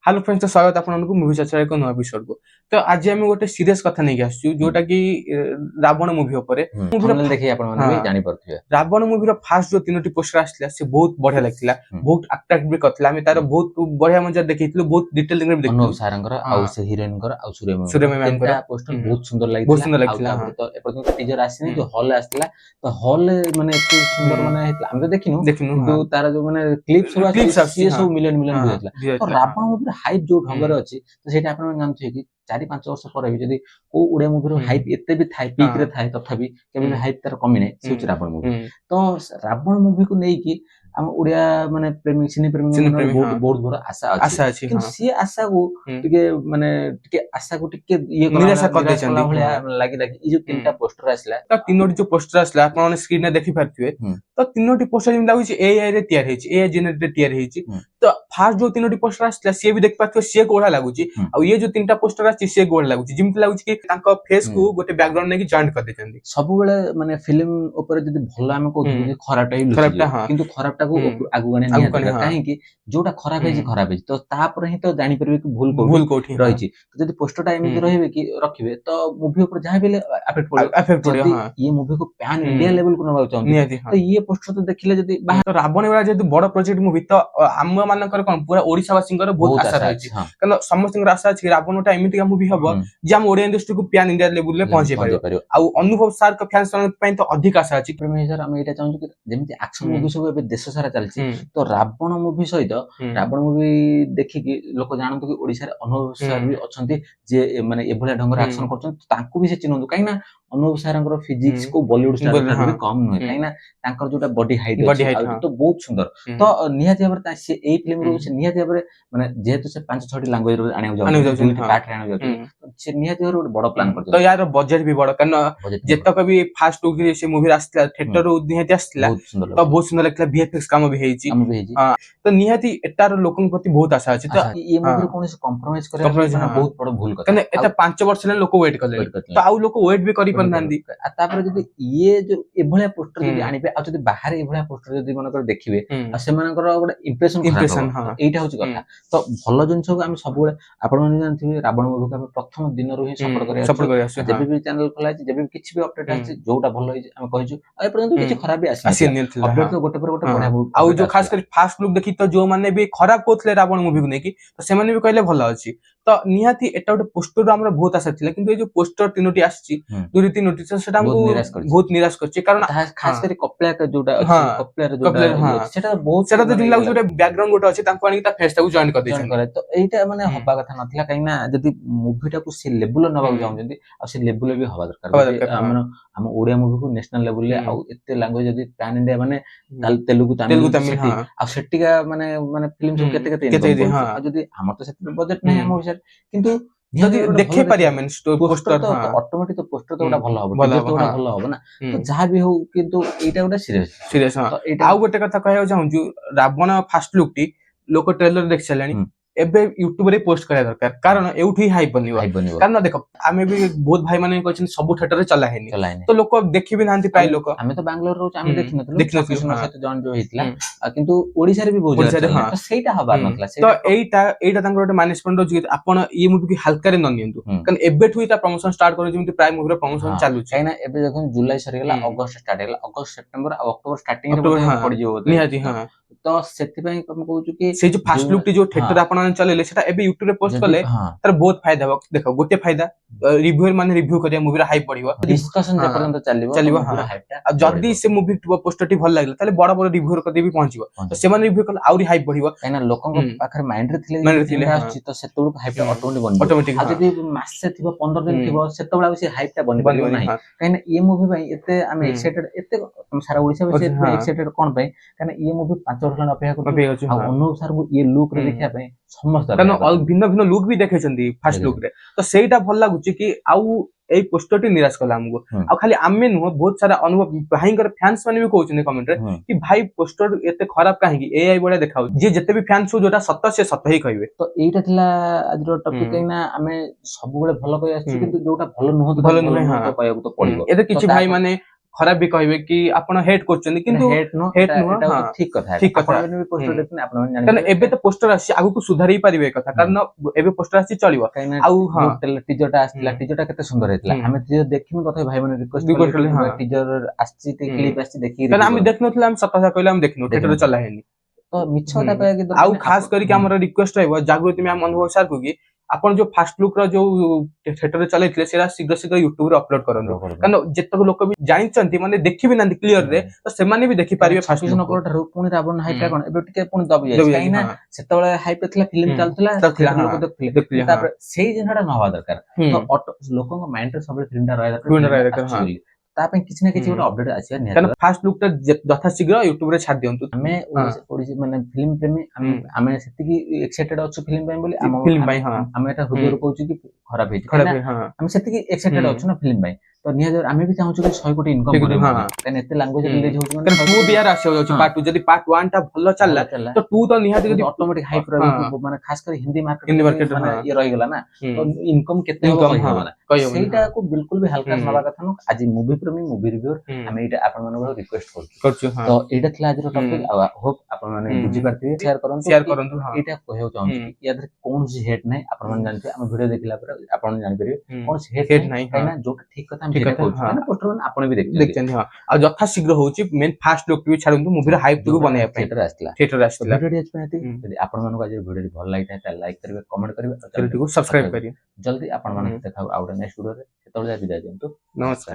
Hello friends तो स्वागत आपको मुवी चर्चा एक नया एपिसोड को। तो आज आम गोटे सीरियस कथा नहीं आसछु जोटा कि रावण मुवी ऊपर थंबनेल देखि आपण माने भी जानि परथिबे। रावण मुवी रो फास्ट जो तीनोटी पोस्टर आसला से बहुत बढ़िया लागथिला, बहुत अट्रैक्ट भी करथिला। हम तार बहुत बढ़िया मजा देखैथिलु, बहुत डिटेल में देखैथिलु। मनोज सारंगर आउ से हीरोइन कर आउ सूर्य मैम तीनटा पोस्टर बहुत सुंदर बहुत लागिथिला। सुंदर आउ लागथिला। तापर तो एपर्यंत टीजर आसीनी जो हॉल आस्थिला तो हॉल माने एते सुंदर माने हेतला हम तो देखिनु किंतु तार जो माने क्लिप सब आसी सी सब मिलियन मिलियन भी हेतला। तो रावण मुवी हाइप जो ढंगर अछि तो सेटा आपण जानथि कि 4-5 वर्ष पर भी जदी को उड़े मुवी रो हाइप एते भी थाय पीक रे थाय तथापि केबे भी हाइप तार कमी नै से रावण मुवी। तो रावण मुवी को नै कि हम उड़िया माने प्रेमी सिने प्रेमी मन बहुत बहुत बड़ आशा अछि कि सी आशा को टिके माने टिके आशा को टिके ये निराशा कर निराश देछंदी कला भलिया लागि लागि ई जो तीनटा पोस्टर आसला तो तीनोटी जो पोस्टर आसला आपण माने स्क्रीन रे देखि पारथिबे। तो तीनोटी पोस्टर जिम लागु छी एआई रे तैयार हेछि, एआई जनरेटेड तैयार हेछि। तो फास्ट जो तीनोटी पोस्टर आसला से भी देख पारथिबे से कोढा लागु छी। आ ये जो तीनटा पोस्टर आछि से गोड लागु छी, जिमति लागु छी कि तांको फेस को गोटे बैकग्राउंड नै कि जॉइंट कर देछंदी। सब बेले माने फिल्म ऊपर जदी भलो हम कहथु कि खराबटा ही लुचि किंतु खराबटा को आगु गणे निया दरकार काहे कि जोटा खराब है तो तापर ही तो जानि परबे कि भूल कोठी रहि छी। तो जदी पोस्टरटा एमि रहबे कि रखिबे तो मूवी ऊपर जहां भी अफेक्ट पड़ो। जदी ये मूवी को पैन इंडिया लेवल को नबा चाहते तो ये पोस्टर तो देखिले जदी तो रावण वाला जेतु बड़ प्रोजेक्ट मूवी तो आम मानकर कोन पूरा ओडिसा वासिंकर बहुत आशा रहि छी। कारण समस्त आशा अछि रावणटा एमितिका मूवी हबो जे हम ओडिया इंडस्ट्री को पैन इंडिया लेवल ले पहुंचे पारियो। आ अनुभव सार का फैंस पई तो अधिक आशा अछि। प्रेमीसर हम एटा चाहू कि जेमिति एक्शन मूवी सब एबे देश सारा चलछि तो रावण मूवी सहित रावण मूवी देखि कि लोक जानतु कि ओडिसा रे अनुभव सर भी अछंती जे माने एभले ढंगर एक्शन करछन तांको भी से चिन्हंतु काई ना अनुभव सारंकर फिजिक्स को बॉलीवुड स्टार ठाରୁ भी कम नुहे काई ना तांकर जोटा बॉडी हाइट अछि आ तो बहुत सुंदर। तो निहाती भाबरे से एई फिल्म रो से निहाती भाबरे माने जेहेतु से 5-6 लैंग्वेज रो आने जाउ दुईटी पार्ट आने जाउ से निहाती भाबरे बड़ प्लान करछ। तो यार बजट भी बड़ कारण जेतक भी फास्ट टू के से मूवी आस्थिला थिएटर रो निहाती आस्थिला तो बहुत सुंदर लागला। वीएफएक्स काम भी हेछि हां तो निहाती एटार लोकन प्रति बहुत आशा अछि। तो ये मूवी कोन से कॉम्प्रोमाइज करे माने बहुत बड़ भूल करछ कारण एटा 5 वर्ष ले लोक वेट करले तो आउ लोक वेट भी करि पनांदी। आ तापर जदी ये जो एभले पोस्टर जदी आनिबे आ जदी बाहर एभले पोस्टर जदी मन कर देखिबे आ सेमानकर गोटे इंप्रेशन हां एटा होची कथा। तो भलो जिंस को हम सब बेले आपण माने जानथिबे रावण मूवी को हम प्रथम दिन रो ही सपोर्ट करै आछी। जेबे भी चैनल खोला अछि जेबे किछि भी अपडेट आछि जोटा भलो होई हम कहिछु आ पर्यंत किछि खराब भी आसी अपडेट तो गोटे पर गोटे बढिया आ जो खास कर फास्ट लुक देखि तो जो माने भी खराब कोथले रावण मूवी को नेकी तो से माने भी कहले भलो अछि। तो निहाती एटा गोटे पोस्टर हमर बहुत आशा थिला किंतु ए जो पोस्टर तीनोटी आछि दुरी तीनोटी सेटा हमको बहुत निराश करछि। कारण खास कर कपड़ा का जोटा अछि कपड़ा जोटा सेटा बहुत सेटा तो जिम लागु जोटे बैकग्राउंड गोटे अछि तांको आनी ता फेस टाକୁ जॉइन कर दैछन। तो एटा माने हबा कथा नथिला काई ना जदी मूवीटा को से लेवल नबा चाहउछन्ती आ से लेवल भी हबा दरकार। हम ओडिया मूवी को नेशनल लेवल ले आ एते लैंग्वेज जदी पैन इंडिया माने तेलुगु तमिल आ सेटिका माने माने फिल्म सब केते इनकम आ जदी हमर तो सेते बजट नै हम विचार किंतु जदी देखे पारिया मेन पोस्टर तो ऑटोमेटिक तो पोस्टर तो भलो हबो टीजर तो भलो हबो ना तो जहां भी हो किंतु एटा गोटे सीरियस आ गोटे कथा कहया चाहू रावण फास्ट लुक टी लोक ट्रेलर देख छलानी एबे यूट्यूब रे पोस्ट करा दरकार कारण एउठी हाइप बनिबो। कारण देखो आमे भी बहुत भाई माने कहछन सब थिएटर रे चला हेनी तो लोक देखि भी नांती पाइ लोक आमे तो बेंगलोर रो आमे देखिनथु सहित जॉन जो हेतला किंतु ओडिसा रे भी बहुत जगह तो सेटा हबार नथला तो एटा तांकर गोटे मैनेजमेंट रो जे आपण ई मूवी की हल्का रे न नियंतु कारण एबे ठुई ता प्रमोशन स्टार्ट करू जेमति प्राइम मूवी रो प्रमोशन चालू छै काइना एबे देखन जुलाई सरी गेला अगस्त स्टार्ट गेला अगस्त सेप्टेम्बर आ अक्टोबर स्टार्टिंग रे पड़ जिवो निहाती हां। तो सेति पई हम कहू कि से जो फास्ट लुक टी जो थिएटर आपण चलेले सेटा एबे यूट्यूब रे पोस्ट करले तार बहुत फायदा हो। देखो गोटे फायदा रिव्यूअर माने रिव्यू करिया मूवी रा हाइप बढ़िबो डिस्कशन जे पर्यंत चलिबो पूरा हाइपटा आ जदी से मूवी पोस्टर टी भल लागले ताले बड़ बड़ रिव्यूअर कदे भी पहुंचीबो तो से माने रिव्यू कले आउरी हाइप बढ़िबो काइना लोकन को आखर माइंड रे थिले आछि तो सेतुल हाइपटा ऑटोमेटिक आ जदी मासे थिबो 15 दिन थिबो सेतबेला से हाइपटा बनिबो नाही काइना ये मूवी भाई एते आमे एक्साइटेड एते सारा ओडिसा में एक्साइटेड कोन भाई काइना ये मूवी 5 वर्ष अपेक्षा करछु आ अनुभ सर को ये लुक रे देखिया पे समस्त कारण भिन्न भिन्न लुक भी देखेछन्ती फास्ट लुक रे तो सेटा भल लागुची कि आउ एई पोस्टर टी निराश कला हमको आ खाली आमे नु बहुत सारा अनुभव भाईकर फैंस माने भी कहउछन कमेंट रे कि भाई पोस्टर एते खराब काहे कि एआई बडा देखाउ जे जते भी फैंस हो जोटा सत्य से सत्य ही कहबे। तो एटा थिला आज रो टॉपिक कहिना आमे सब बेले भलो कहि आछि किंतु जोटा भलो नुह तो कहयबो तो पड़िबो एते किछि भाई माने ଖରାପ ବି କହିବେ କି ଆପଣ ହେଟ୍ କରୁଛନ୍ତି, କିନ୍ତୁ ହେଟ୍ ନୁହଁ, ଠିକ କଥା, ଠିକ କଥା। କାରଣ ଏବେ ତ ପୋଷ୍ଟର ଆସିଛି, ଆଗକୁ ସୁଧାରି ପାରିବେ କଥା, କାରଣ ଏବେ ପୋଷ୍ଟର ଆସିଛି ଚଳିବ। ଆଉ ଟିଜରଟା ଆସିଥିଲା, ଟିଜରଟା କେତେ ସୁନ୍ଦର ହେଇଥିଲା, ଆମେ ଟିଜର ଦେଖିନୁ, ତଥାପି ଭାଇ ମାନେ ରିକ୍ୱେଷ୍ଟ କଲେ ଟିଜର ଆସିଛି, କ୍ଲିପ ଆସିଛି ଦେଖିକି, କାରଣ ଆମେ ଦେଖିନଥିଲେ, ଆମେ ସତ କଥା କହିଲେ ଆମେ ଦେଖିନୁ, थिएटर ଚଲା ହେଇନି ତ ମିଛ କଥା କହିବା କି। ଆଉ ଖାସ କରିକି ଆମର ରିକ୍ୱେଷ୍ଟ ରହିବ ଜାଗୃତି ମ୍ୟାମ ଅନୁଭବ ସାର୍ କୁ କି ଆପଣ ଯୋଉ ଫାଷ୍ଟ ଲୁକ୍ ର ଯୋଉ थिएटर ରେ ଚଲେଇଥିଲେ ସେଟା ଶୀଘ୍ର ଶୀଘ୍ର ୟୁଟ୍ୟୁବ ରେ ଅପଲୋଡ କରନ୍ତୁ, କାରଣ ଯେତେକ ଲୋକ ବି ଜାଣିଛନ୍ତି ମାନେ ଦେଖିବି ନାହାନ୍ତି କ୍ଲିୟର ରେ, ତ ସେମାନେ ବି ଦେଖିପାରିବେ ଫାଷ୍ଟ ଲୁକ୍ ଠାରୁ। ପୁଣି ରାବଣ ହାଇପ ଟା କଣ ଏବେ ଟିକେ ପୁଣି ଦବି ଯାଇଛି, କାହିଁକି ନା ସେତେବେଳେ ହାଇପ ଥିଲା, ଫିଲ୍ମ ଚାଲୁଥିଲା, ଲୋକ ଦେଖୁଥିଲେ, ତାପରେ ସେଇ ଜିନିଷଟା ନ ହବା ଦରକାର। ତ ଲୋକଙ୍କ ମାଇଣ୍ଡ ରେ ସବୁବେଳେ ଫିଲ୍ମ ଟା ରହିବା ଦରକାର, ତା ପାଇଁ କିଛି ନା କିଛି ଗୋଟେ ଅପଡେଟ ଆସିବା ନିହାତି। ଫାଷ୍ଟ ଲୁକ୍ ଟା ଯଥା ଶୀଘ୍ର ୟୁଟ୍ୟୁବ ରେ ଛାଡି ଦିଅନ୍ତୁ। ଆମେ ଓଡିଶା ମାନେ ଫିଲ୍ମ ପ୍ରେମୀ, ଆମେ ସେତିକି ଏକ୍ସାଇଟେଡ ଅଛୁ ଫିଲ୍ମ ପାଇଁ ବୋଲି, ଆମେ ଏଟା ହୃଦୟରୁ କହୁଛୁ କି ଖରାପ ହେଇଛି, ଆମେ ସେତିକି ଏକ୍ସାଇଟେଡ ଅଛୁ ନା ଫିଲ୍ମ ପାଇଁ, ତ ନିହାତି ଆମେ ବି ଚାହୁଁଛୁ कि 100 କୋଟି ଇନକମ୍ କରିବ, କାରଣ ଏତେ ଲାଙ୍ଗୁଏଜ ରିଲିଜ ହଉଛି ମାନେ 2 ବି ଆର ଆସିବ ଯାଉଛି ପାର୍ଟ 2, ଯଦି ପାର୍ଟ 1 ଟା ଭଲ ଚାଲିଲା ତ 2 ତ ନିହାତି ଯଦି ଅଟୋମେଟିକ ହାଇପ ରହିବ, ମାନେ ଖାସ କରି ହିନ୍ଦୀ ମାର୍କେଟ ମାନେ ଇଏ ରହିଗଲା ନା, ତ ଇନକମ୍ କେତେ ହବ କହିହବ ନା, ସେଇଟାକୁ ବିଲକୁଲ ବି ହାଲକା ନବା କଥା ନୁହଁ। ଆଜି ମୁଭି ପ୍ରେମୀ, ମୁଭି ରିଭ୍ୟୁଅର, ଆମେ ଏଇଟା ଆପଣ ମାନଙ୍କୁ ରିକ୍ୱେଷ୍ଟ କରୁଛୁ। ତ ଏଇଟା ଥିଲା ଆଜିର ଟପିକ, ଆଉ ହୋପ ଆପଣ ମାନେ ବୁଝିପାରିଥିବେ, ସେୟାର କରନ୍ତୁ। ଏଇଟା କହିବାକୁ ଚାହୁଁଛି କି ୟା ଦେହରେ କୌଣସି ହେଟ୍ ନାହିଁ, ଆପଣ ମାନେ ଜାଣିଥିବେ, ଆମ ଭିଡିଓ ଦେଖିଲା ପରେ ଆପଣ ଜାଣିପାରିବେ କୌଣସି ହେଟ୍ ନାହିଁ, କାହିଁକି ନା ଯୋଉଟା ଠିକ କଥା ଆମେ ସେଇଟା କହୁଛୁ, କାହିଁକି ନା ପୋଷ୍ଟର ମାନେ ଆପଣ ବି ଦେଖିଛନ୍ତି। ଆଉ ଯଥା ଶୀଘ୍ର ହଉଛି ମେନ୍ ଫାଷ୍ଟ ଲୁକ୍ ବି ଛାଡନ୍ତୁ, ମୁଭିର ହାଇପ କୁ ବନେଇବା ପାଇଁ थिएटर ଆସିଥିଲା। ଯଦି ଆପଣ ମାନଙ୍କୁ ଆଜି ଭିଡିଓ ଭଲ ଲାଗିଥାଏ ତାହେଲେ ଲାଇକ୍ କରିବେ, କମେଣ୍ଟ କରିବେ, ସବସ୍କ୍ରାଇବ କରିବେ। ଜଲ୍ଦି ଆପଣ ମାନଙ୍କୁ ଦେଖା ଆଉ ଗୋଟେ ନେକ୍ସଟ ଭିଡିଓରେ, ସେତେବେଳେ ଯାଏ ବିଦାୟ ଦିଅନ୍ତୁ, ନମସ୍କାର।